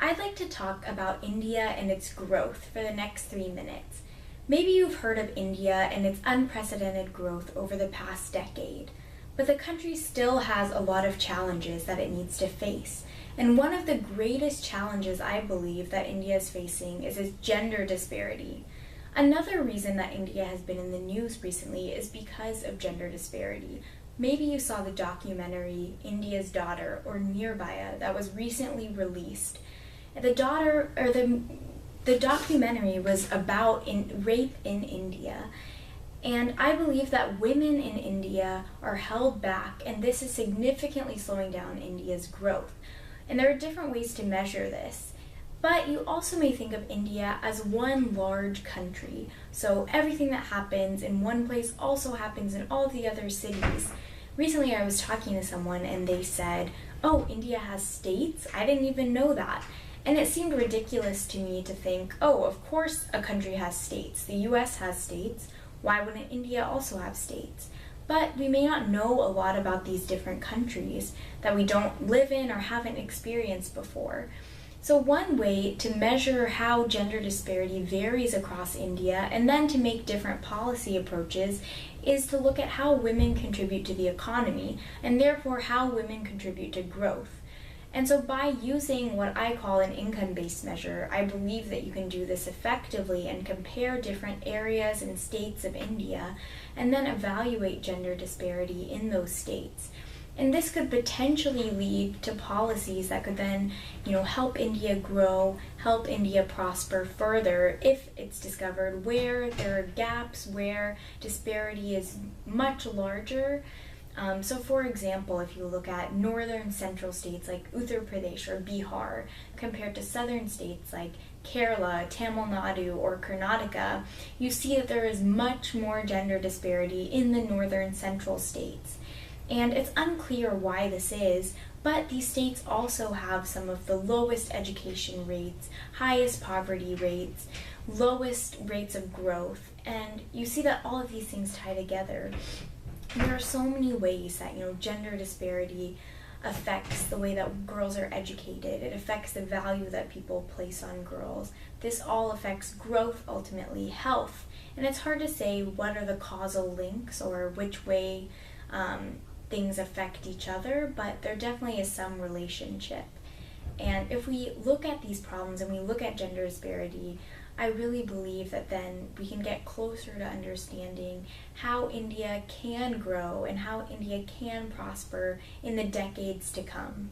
I'd like to talk about India and its growth for the next 3 minutes. Maybe you've heard of India and its unprecedented growth over the past decade, but the country still has a lot of challenges that it needs to face. And one of the greatest challenges I believe that India is facing is its gender disparity. Another reason that India has been in the news recently is because of gender disparity. Maybe you saw the documentary India's Daughter or Nirbhaya that was recently released. The documentary was about rape in India, and I believe that women in India are held back, and this is significantly slowing down India's growth. And there are different ways to measure this. But you also may think of India as one large country. So everything that happens in one place also happens in all the other cities. Recently I was talking to someone and they said, "Oh, India has states? I didn't even know that." And it seemed ridiculous to me to think, oh, of course a country has states. The US has states. Why wouldn't India also have states? But we may not know a lot about these different countries that we don't live in or haven't experienced before. So one way to measure how gender disparity varies across India and then to make different policy approaches is to look at how women contribute to the economy and therefore how women contribute to growth. And so by using what I call an income-based measure, I believe that you can do this effectively and compare different areas and states of India and then evaluate gender disparity in those states. And this could potentially lead to policies that could then, help India grow, help India prosper further if it's discovered where there are gaps, where disparity is much larger. So for example, if you look at northern central states like Uttar Pradesh or Bihar compared to southern states like Kerala, Tamil Nadu, or Karnataka, you see that there is much more gender disparity in the northern central states. And it's unclear why this is, but these states also have some of the lowest education rates, highest poverty rates, lowest rates of growth, and you see that all of these things tie together. There are so many ways that gender disparity affects the way that girls are educated. It affects the value that people place on girls. This all affects growth, ultimately health, and it's hard to say what are the causal links or which way things affect each other, but there definitely is some relationship. And if we look at these problems and we look at gender disparity, I really believe that then we can get closer to understanding how India can grow and how India can prosper in the decades to come.